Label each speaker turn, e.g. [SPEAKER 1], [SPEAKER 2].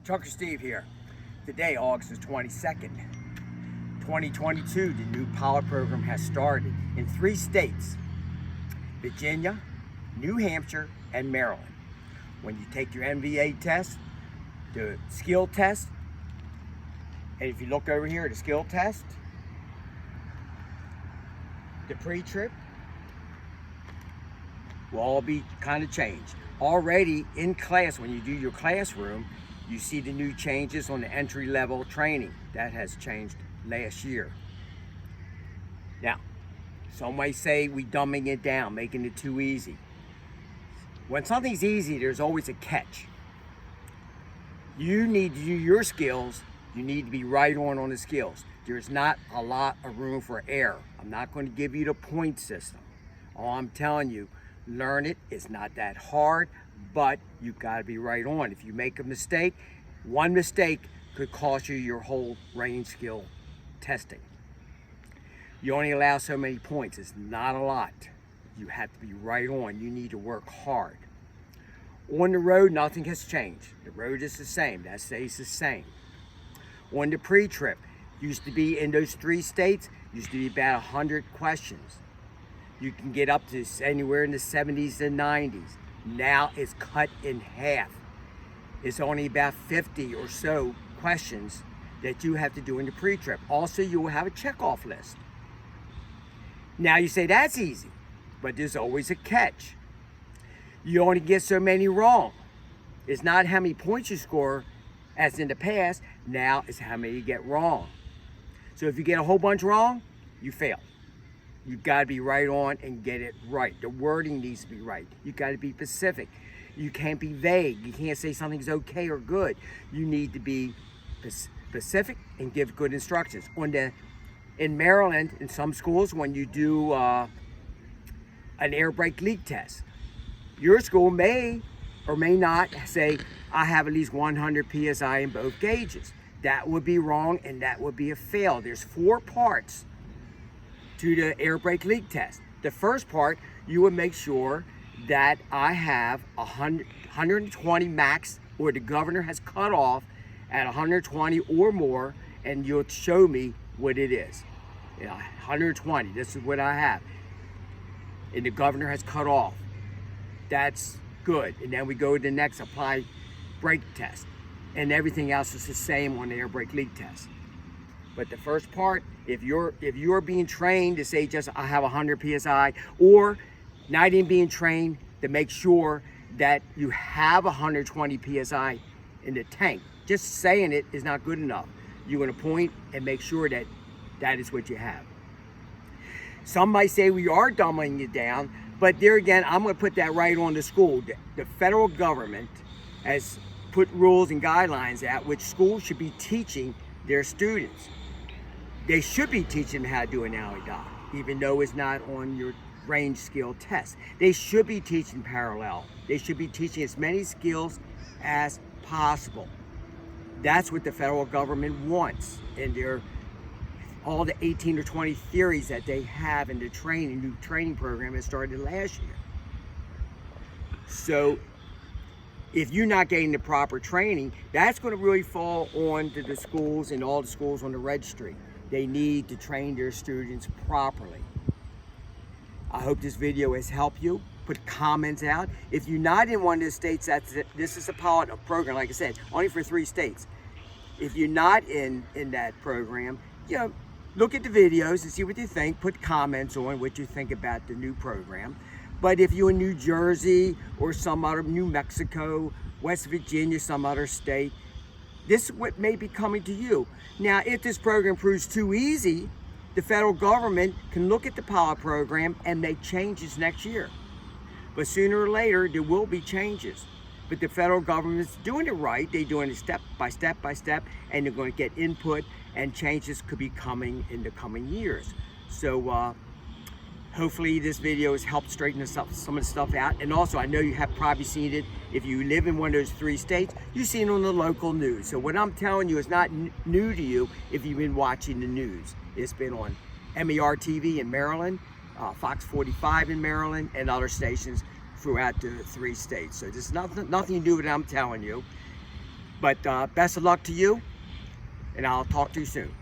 [SPEAKER 1] Trucker Steve here. Today, August 22nd, 2022, the new pilot program has started in 3 states, Virginia, New Hampshire, and Maryland. When you take your MVA test, the skill test, and if you look over here, the skill test, the pre-trip will all be kind of changed. Already in class, when you do your classroom, you see the new changes on the entry-level training. That has changed last year. Now, some might say we dumbing it down, making it too easy. When something's easy, there's always a catch. You need to do your skills. You need to be right on the skills. There's not a lot of room for error. I'm not going to give you the point system. All I'm telling you, learn it. It's not that hard, but you've got to be right on. If you make a mistake, one mistake could cost you your whole range skill testing. You only allow so many points. It's not a lot. You have to be right on. You need to work hard. On the road, nothing has changed. The road is the same. That stays the same. On the pre-trip, used to be in those 3 states, used to be about 100 questions. You can get up to anywhere in the 70s and 90s. Now it's cut in half. It's only about 50 or so questions that you have to do in the pre-trip. Also, you will have a checkoff list. Now you say that's easy, but there's always a catch. You only get so many wrong. It's not how many points you score as in the past. Now it's how many you get wrong. So if you get a whole bunch wrong, you fail. You've got to be right on and get it right. The wording needs to be right. You've got to be specific. You can't be vague. You can't say something's okay or good. You need to be specific and give good instructions. In Maryland, in some schools, when you do an air brake leak test, your school may or may not say, I have at least 100 PSI in both gauges. That would be wrong and that would be a fail. There's 4 parts to the air brake leak test. The first part, you would make sure that I have 120 max, or the governor has cut off at 120 or more, and you'll show me what it is. 120, this is what I have. And the governor has cut off. That's good. And then we go to the next apply brake test. And everything else is the same on the air brake leak test. But the first part, if you're being trained to say just I have 100 PSI, or not even being trained to make sure that you have 120 PSI in the tank, just saying it is not good enough. You're going to point and make sure that that is what you have. Some might say we are dumbing it down, but there again, I'm going to put that right on the school. The federal government has put rules and guidelines out which schools should be teaching their students. They should be teaching them how to do an alley dock, even though it's not on your range skill test. They should be teaching parallel. They should be teaching as many skills as possible. That's what the federal government wants in all the 18 or 20 theories that they have in the new training program that started last year. So if you're not getting the proper training, that's going to really fall on to the schools and all the schools on the registry. They need to train their students properly. I hope this video has helped you. Put comments out. If you're not in one of the states, this is a pilot program, like I said, only for 3 states. If you're not in that program, look at the videos and see what you think. Put comments on what you think about the new program. But if you're in New Jersey or some other, New Mexico, West Virginia, some other state, this is what may be coming to you. Now, if this program proves too easy, the federal government can look at the pilot program and make changes next year. But sooner or later, there will be changes. But the federal government's doing it right. They're doing it step by step by step, and they're going to get input, and changes could be coming in the coming years. So hopefully this video has helped straighten some of the stuff out. And also, I know you have probably seen it. If you live in one of those 3 states, you've seen it on the local news. So what I'm telling you is not new to you if you've been watching the news. It's been on MER TV in Maryland, Fox 45 in Maryland, and other stations throughout the 3 states. So there's nothing to do with what I'm telling you. But best of luck to you, and I'll talk to you soon.